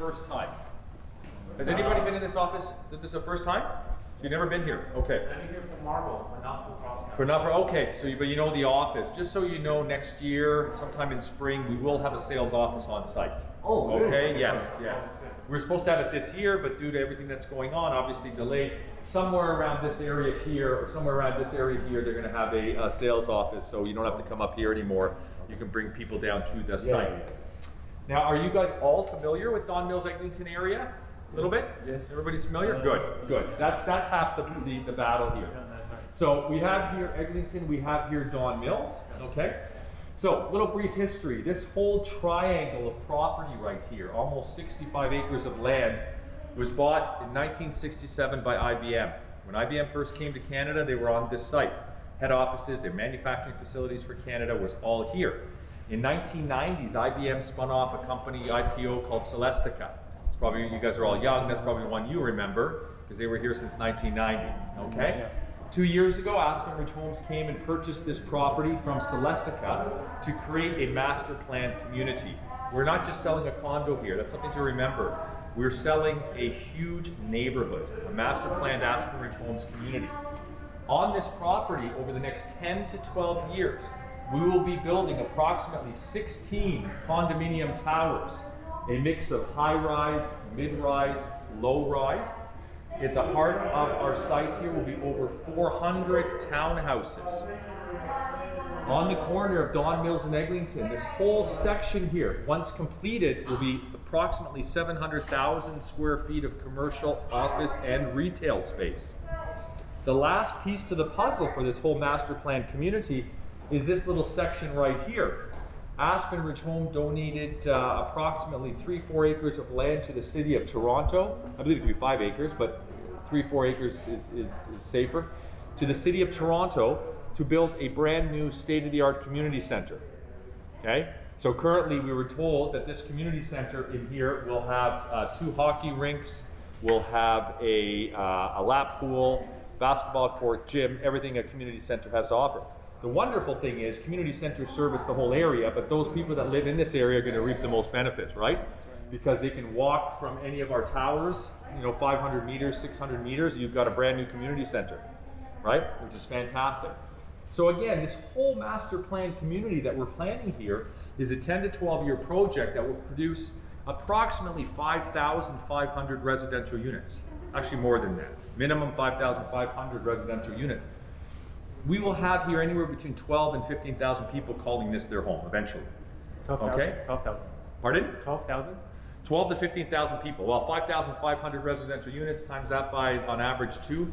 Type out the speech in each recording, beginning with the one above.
first time? Has anybody been in this office that this is the first time? So you've never been here? Okay. I've been here for Marble, but not for Crosstown. Okay, so but you know the office. Just so you know, next year, sometime in spring, we will have a sales office on site. Oh, okay, really? yes. We were supposed to have it this year, but due to everything that's going on, obviously delayed. Somewhere around this area here, or somewhere around this area here, they're going to have a sales office, so you don't have to come up here anymore. You can bring people down to the site. Now, are you guys all familiar with Don Mills Eglinton area? A little bit? Yes. Everybody's familiar? Good. That's half the battle here. So we have here Eglinton, we have here Don Mills, okay? So, little brief history. This whole triangle of property right here, almost 65 acres of land, was bought in 1967 by IBM. When IBM first came to Canada, they were on this site. Head offices, their manufacturing facilities for Canada was all here. In 1990s, IBM spun off a company IPO called Celestica. It's probably, you guys are all young, that's probably one you remember, because they were here since 1990, okay? Yeah. 2 years ago, Aspen Ridge Homes came and purchased this property from Celestica to create a master planned community. We're not just selling a condo here, that's something to remember. We're selling a huge neighborhood, a master planned Aspen Ridge Homes community. On this property, over the next 10 to 12 years, we will be building approximately 16 condominium towers, a mix of high-rise, mid-rise, low-rise. At the heart of our site here will be over 400 townhouses. On the corner of Don Mills and Eglinton, this whole section here, once completed, will be approximately 700,000 square feet of commercial, office, and retail space. The last piece to the puzzle for this whole master plan community is this little section right here. Aspen Ridge Home donated approximately 3-4 acres of land to the city of Toronto. I believe it could be 5 acres, but 3-4 acres is safer. To the city of Toronto to build a brand new state-of-the-art community center. Okay? So currently we were told that this community center in here will have 2 hockey rinks, will have a lap pool, basketball court, gym, everything a community center has to offer. The wonderful thing is community centers service the whole area, but those people that live in this area are going to reap the most benefits, right? Because they can walk from any of our towers, 500 meters, 600 meters, you've got a brand new community center, right? Which is fantastic. So again, this whole master plan community that we're planning here is a 10 to 12 year project that will produce approximately 5,500 residential units. Actually more than that, minimum 5,500 residential units. We will have here anywhere between 12 and 15,000 people calling this their home eventually. 12,000? Okay? 12,000. Pardon? 12,000? 12 to 15,000 people. Well, 5,500 residential units, times that by, on average, 2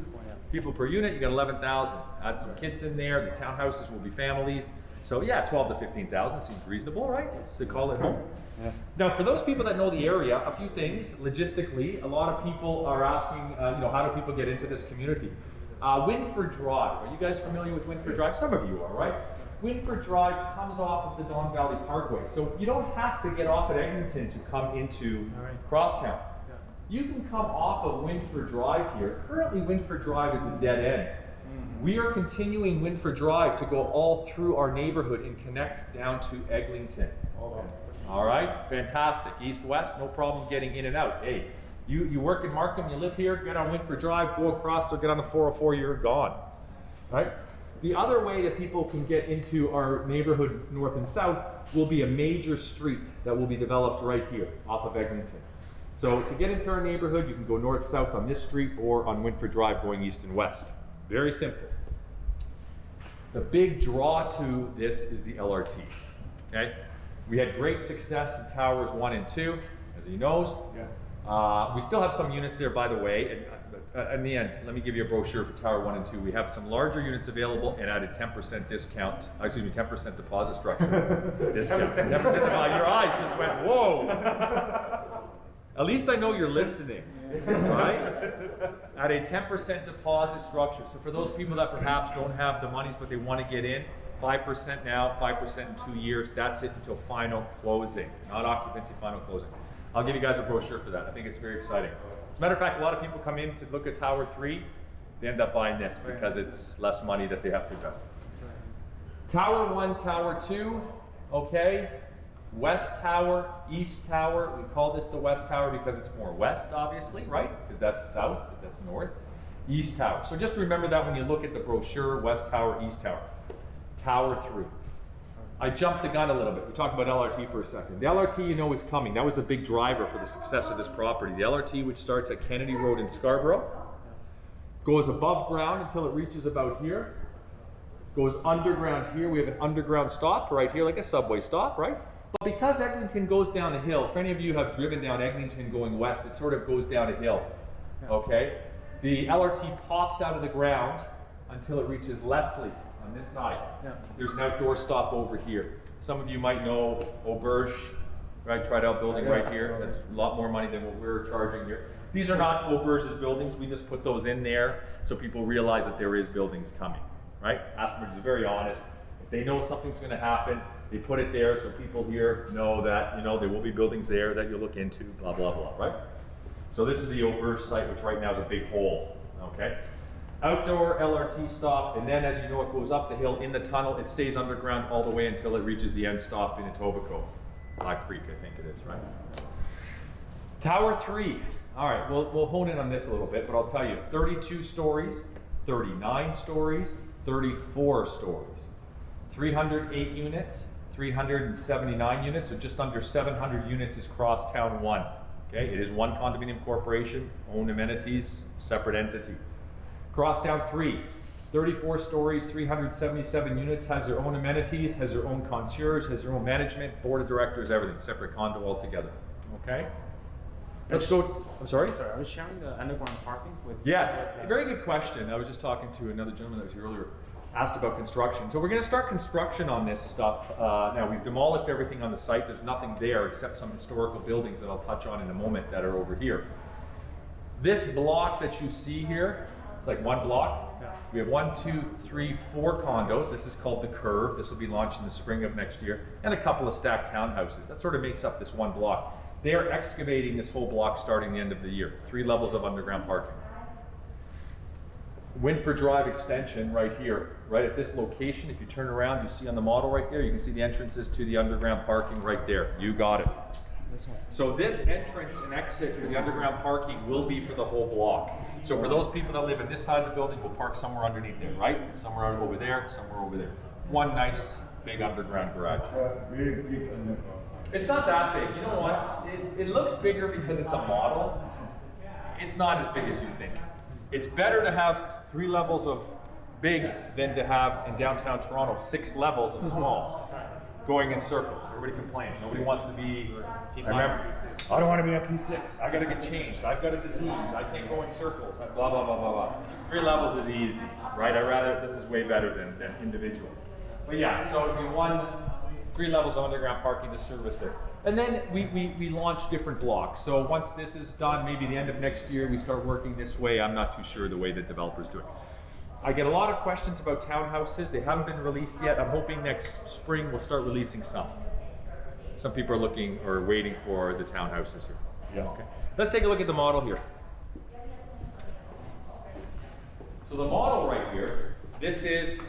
people per unit, you got 11,000. Add some kids in there, the townhouses will be families. So yeah, 12 to 15,000 seems reasonable, right? To call it home. Yeah. Now, for those people that know the area, a few things, logistically, a lot of people are asking, how do people get into this community? Winford Drive, are you guys familiar with Winford Drive? Some of you are, right? Winford Drive comes off of the Don Valley Parkway, so you don't have to get off at Eglinton to come into Crosstown. You can come off of Winford Drive here. Currently, Winford Drive is a dead end. We are continuing Winford Drive to go all through our neighborhood and connect down to Eglinton. All right, fantastic. East-west, no problem getting in and out. Hey, you work in Markham, you live here, get on Winford Drive, go across, or get on the 404, you're gone. Right? The other way that people can get into our neighborhood north and south will be a major street that will be developed right here off of Eglinton. So to get into our neighborhood, you can go north-south on this street or on Winford Drive going east and west. Very simple. The big draw to this is the LRT. Okay? We had great success in Towers 1 and 2, as he knows. Yeah. We still have some units there, by the way. And in the end, let me give you a brochure for Tower 1 and 2. We have some larger units available and at a 10% discount. Excuse me, 10% deposit structure. Discount. 10% deposit. Your eyes just went, whoa. At least I know you're listening, right? At a 10% deposit structure. So for those people that perhaps don't have the monies but they want to get in, 5% now, 5% in 2 years. That's it until final closing, not occupancy, final closing. I'll give you guys a brochure for that. I think it's very exciting. As a matter of fact, a lot of people come in to look at Tower 3. They end up buying this because it's less money that they have to invest. Tower 1, Tower 2, okay. West Tower, East Tower. We call this the West Tower because it's more west, obviously, right? Because that's south, but that's north. East Tower. So just remember that when you look at the brochure, West Tower, East Tower. Tower 3. I jumped the gun a little bit. We talked about LRT for a second. The LRT, you know, is coming. That was the big driver for the success of this property. The LRT, which starts at Kennedy Road in Scarborough, goes above ground until it reaches about here, goes underground here. We have an underground stop right here, like a subway stop, right? But because Eglinton goes down a hill, if any of you have driven down Eglinton going west, it sort of goes down a hill, okay? The LRT pops out of the ground until it reaches Leslie on this side. There's an outdoor stop over here. Some of you might know Auberge, right? Tried out building right here. That's a lot more money than what we're charging here. These are not Auberge's buildings. We just put those in there so people realize that there is buildings coming, right? Aspenbridge is very honest. If they know something's going to happen, they put it there so people here know that, you know, there will be buildings there that you'll look into, blah, blah, blah, right? So this is the Auberge site, which right now is a big hole, okay? Outdoor LRT stop, and then as you know, it goes up the hill in the tunnel. It stays underground all the way until it reaches the end stop in Etobicoke. Black Creek, I think it is, right? Tower 3. All right, we'll hone in on this a little bit, but I'll tell you, 32 stories, 39 stories, 34 stories, 308 units, 379 units, so just under 700 units is Crosstown 1. Okay, it is one condominium corporation, own amenities, separate entity. Crosstown 3, 34 stories, 377 units, has their own amenities, has their own concierge, has their own management, board of directors, everything, separate condo altogether. Okay? Let's go, I'm sorry? Sorry, I was sharing the underground parking with... Yes, very good question. I was just talking to another gentleman that was here earlier, asked about construction. So we're going to start construction on this stuff. Now we've demolished everything on the site. There's nothing there except some historical buildings that I'll touch on in a moment that are over here. This block that you see here, it's like one block. Yeah. We have 1, 2, 3, 4 condos. This is called the Curve. This will be launched in the spring of next year. And a couple of stacked townhouses. That sort of makes up this one block. They are excavating this whole block starting the end of the year. 3 levels of underground parking. Winford Drive extension right here, right at this location. If you turn around, you see on the model right there, you can see the entrances to the underground parking right there. You got it. So this entrance and exit for the underground parking will be for the whole block. So for those people that live in this side of the building, will park somewhere underneath there, right? Somewhere over there, somewhere over there. One nice big underground garage. It's not that big. You know what? It looks bigger because it's a model. It's not as big as you think. It's better to have 3 levels of big than to have in downtown Toronto 6 levels of small, going in circles. Everybody complains. Nobody wants to be. I remember. I don't want to be on P6. I got to get changed. I've got a disease. I can't go in circles. Blah blah blah blah blah. 3 levels is easy, right? This is way better than individual. But yeah, so it'd be 3 levels of underground parking to service this. And then we launch different blocks. So once this is done, maybe the end of next year, we start working this way. I'm not too sure the way that developers do it. I get a lot of questions about townhouses. They haven't been released yet. I'm hoping next spring we'll start releasing some. Some people are looking or waiting for the townhouses here. Yeah. Okay. Let's take a look at the model here. So the model right here, this is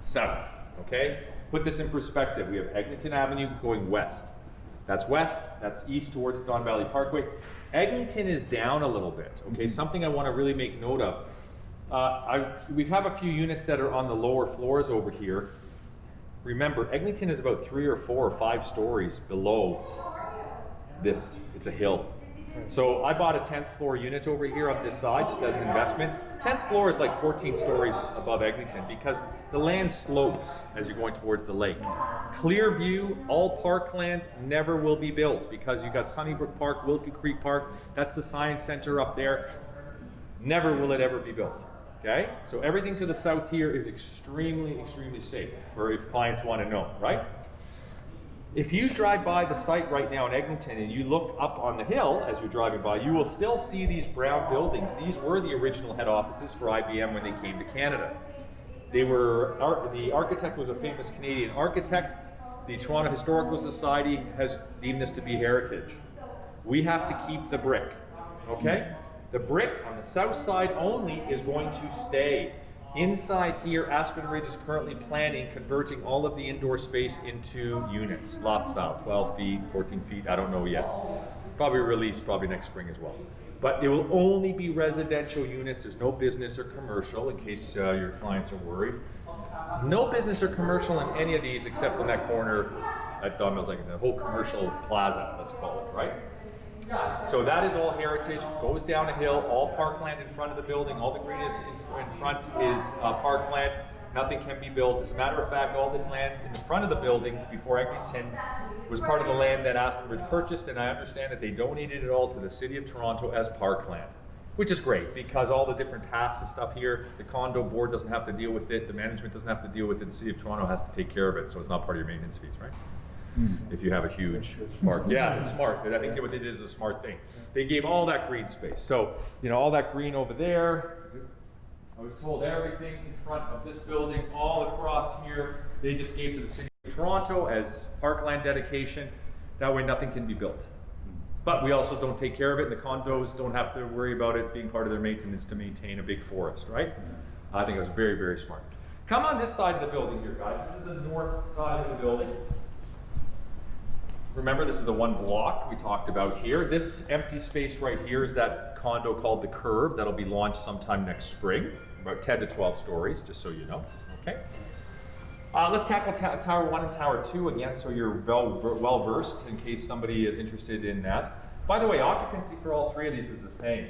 7, okay? Put this in perspective. We have Eglinton Avenue going west. That's west, that's east towards Don Valley Parkway. Eglinton is down a little bit, okay? Something I want to really make note of. We have a few units that are on the lower floors over here. Remember, Eglinton is about 3 or 4 or 5 stories below this. It's a hill. So I bought a 10th floor unit over here on this side just as an investment. 10th floor is like 14 stories above Eglinton because the land slopes as you're going towards the lake. Clear view, all parkland never will be built because you got Sunnybrook Park, Wilkie Creek Park, that's the science center up there. Never will it ever be built, okay? So everything to the south here is extremely, extremely safe for if clients want to know, right? If you drive by the site right now in Eglinton and you look up on the hill as you're driving by, you will still see these brown buildings. These were the original head offices for IBM when they came to Canada. They were, the architect was a famous Canadian architect. The Toronto Historical Society has deemed this to be heritage. We have to keep the brick, okay? The brick on the south side only is going to stay. Inside here, Aspen Ridge is currently planning converting all of the indoor space into units, lot style, 12 feet, 14 feet, I don't know yet. Probably released probably next spring as well. But it will only be residential units. There's no business or commercial, in case your clients are worried. No business or commercial in any of these except in that corner at Don Mills, like the whole commercial plaza, let's call it, right? So that is all heritage, goes down a hill, all parkland in front of the building, all the green is in front is parkland, nothing can be built. As a matter of fact, all this land in the front of the building before Eglinton was part of the land that Aspen Ridge purchased, and I understand that they donated it all to the City of Toronto as parkland, which is great because all the different paths and stuff here, the condo board doesn't have to deal with it, the management doesn't have to deal with it, the City of Toronto has to take care of it, so it's not part of your maintenance fees, right? If you have a huge park. Yeah, it's smart. I think what they did is a smart thing. They gave all that green space. So, you know, all that green over there, I was told everything in front of this building, all across here, they just gave to the City of Toronto as parkland dedication. That way nothing can be built. But we also don't take care of it, and the condos don't have to worry about it being part of their maintenance to maintain a big forest, right? I think it was very, very smart. Come on this side of the building here, guys. This is the north side of the building. Remember, this is the one block we talked about here. This empty space right here is that condo called The Curve that'll be launched sometime next spring, about 10 to 12 stories, just so you know, okay? Let's tackle Tower 1 and Tower 2 again, so you're well versed in case somebody is interested in that. By the way, occupancy for all three of these is the same.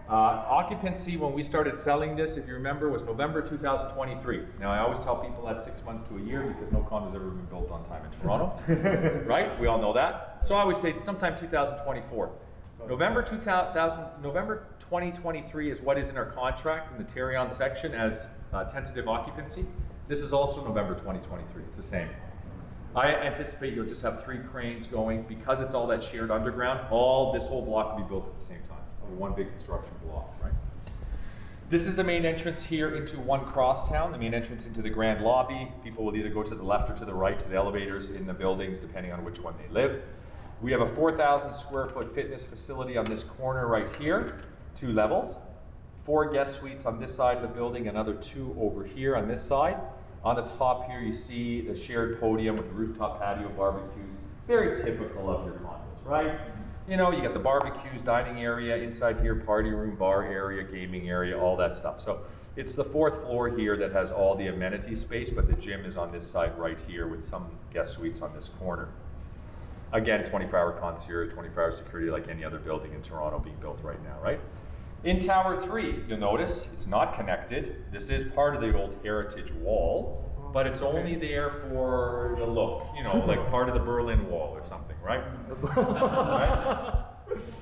Occupancy when we started selling this, if you remember, was November 2023. Now I always tell people that's 6 months to a year because no condo's ever been built on time in Toronto, right? We all know that. So I always say sometime 2024. November 2023 is what is in our contract in the Terrion section as tentative occupancy. This is also November 2023, it's the same. I anticipate you'll just have 3 cranes going because it's all that shared underground. This whole block will be built at the same time. One big construction block, right? This is the main entrance here into 1 Crosstown, the main entrance into the grand lobby. People will either go to the left or to the right to the elevators in the buildings, depending on which one they live. We have a 4,000 square foot fitness facility on this corner right here, 2 levels. 4 guest suites on this side of the building, another 2 over here on this side. On the top here, you see the shared podium with the rooftop patio barbecues. Very typical of your condos, right? You know, you got the barbecues, dining area, inside here, party room, bar area, gaming area, all that stuff. So it's the 4th floor here that has all the amenity space, but the gym is on this side right here with some guest suites on this corner. Again, 24-hour concierge, 24-hour security like any other building in Toronto being built right now, right? In Tower 3, you'll notice it's not connected. This is part of the old heritage wall, but it's only there for the look, you know, like part of the Berlin Wall or something, right? Right?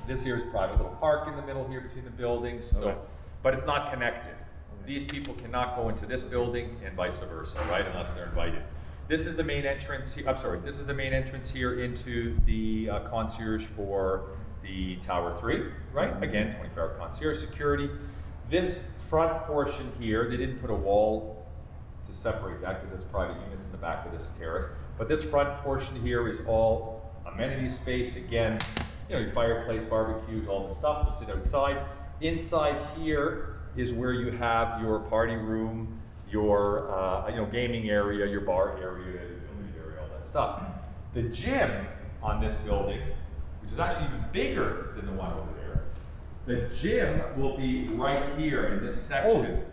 This here is private little park in the middle here between the buildings, so, but it's not connected. These people cannot go into this building and vice versa, right, unless they're invited. This is the main entrance here, I'm sorry, this is the main entrance here into the concierge for the Tower 3, right? Again, 24-hour concierge security. This front portion here, they didn't put a wall to separate that because it's private units in the back of this terrace. But this front portion here is all amenity space. Again, you know, your fireplace, barbecues, all the stuff to sit outside. Inside here is where you have your party room, your you know, gaming area, your bar area, your billiard area, all that stuff. The gym on this building, which is actually even bigger than the one over there, the gym will be right here in this section.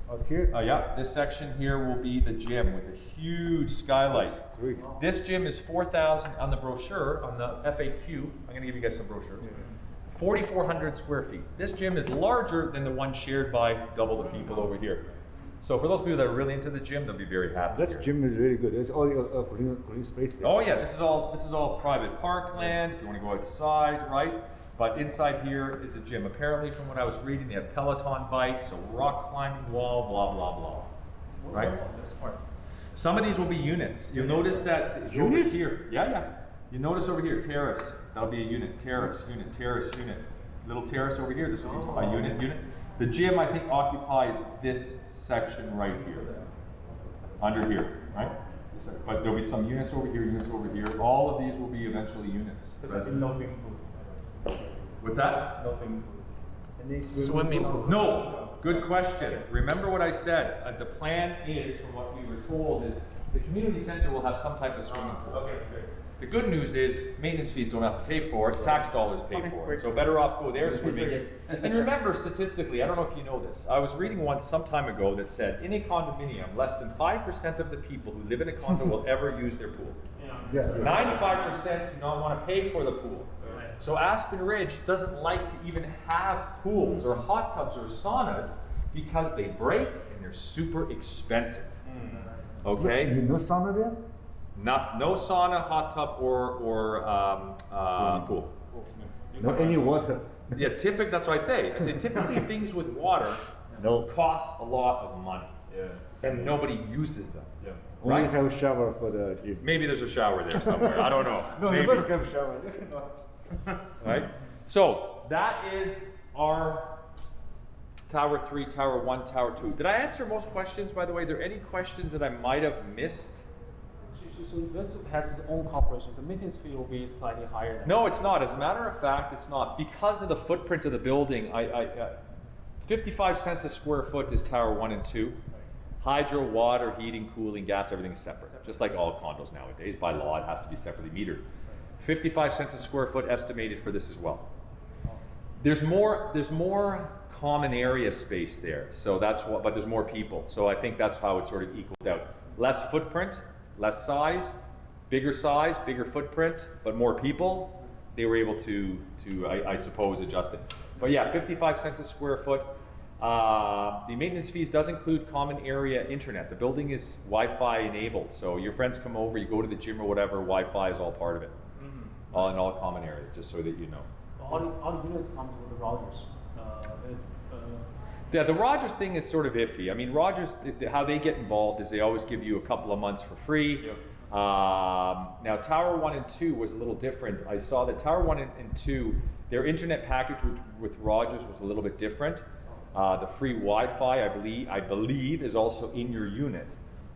Oh, up here? Yeah, this section here will be the gym with a huge skylight. Great. This gym is 4,000 on the brochure, on the FAQ. I'm going to give you guys some brochure. 4,400 square feet. This gym is larger than the one shared by double the people over here. So for those people that are really into the gym, they'll be very happy. That gym is really good. There's all green space there. Oh yeah, this is all private parkland. If you want to go outside, right? But inside here is a gym. Apparently, from what I was reading, they have Peloton bikes, a rock climbing wall, blah blah blah. Right? This part. Some of these will be units. You'll notice that over Units? here. Yeah. You notice over here, terrace. That'll be a unit. Terrace, unit, terrace, unit. Little terrace over here. This will be a unit. The gym, I think, occupies this section right here, under here, right? But there'll be some units over here, All of these will be eventually units. Nothing. What's that? Nothing. Swimming pool. No, good question. Remember what I said. The plan is, from what we were told, is the community center will have some type of swimming pool. Okay, great. The good news is maintenance fees don't have to pay for it, tax dollars pay Okay, for it. great. So better off go there swimming. And remember, statistically, I don't know if you know this, I was reading once some time ago that said in a condominium, less than 5% of the people who live in a condo will ever use their pool. Yes. 95% do not want to pay for the pool. So Aspen Ridge doesn't like to even have pools or hot tubs or saunas because they break and they're super expensive. Okay? You know sauna there? No sauna, hot tub, or pool. No any water. Yeah, that's what I say. I say typically things with water No. cost a lot of money. Yeah. And nobody uses them. Yeah. Only Right? have a shower for the gym. Maybe there's a shower there somewhere. I don't know. No, Maybe. you must have shower. You cannot. Right? So that is our Tower 3, Tower 1, Tower 2. Did I answer most questions, by the way? Are there any questions that I might have missed? So this has its own corporation, so maintenance fee will be slightly higher than. No, it's not. As a matter of fact, it's not. Because of the footprint of the building, 55 cents a square foot is Tower 1 and 2. Hydro, water, heating, cooling, gas, everything is separate. Just like all condos nowadays. By law, it has to be separately metered. 55 cents a square foot estimated for this as well. There's more common area space there, so that's what, but there's more people. So I think that's how it's sort of equaled out. Less footprint, less size, bigger footprint, but more people. They were able to I suppose, adjust it. But yeah, 55 cents a square foot. The maintenance fees does include common area internet. The building is Wi-Fi enabled, so your friends come over, you go to the gym or whatever, Wi-Fi is all part of it. All in all common areas, just so that you know. All the units come with the Rogers. Yeah, the Rogers thing is sort of iffy. I mean, Rogers, how they get involved is they always give you a couple of months for free. Yep. Now, Tower 1 and 2 was a little different. I saw that Tower 1 and 2, their internet package with Rogers was a little bit different. The free Wi-Fi, I believe, is also in your unit.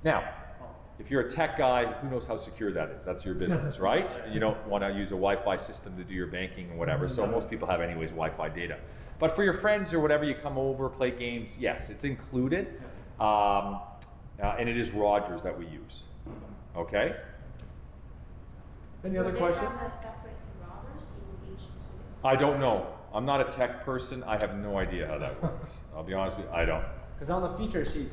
Now, if you're a tech guy, who knows how secure that is? That's your business, right? You don't want to use a Wi-Fi system to do your banking or whatever, so most people have anyways Wi-Fi data. But for your friends or whatever, you come over, play games, yes, it's included. And it is Rogers that we use. Okay? Any other questions? They have a separate routers in each suite. I don't know. I'm not a tech person. I have no idea how that works. I'll be honest with you, I don't. Because on the feature sheet,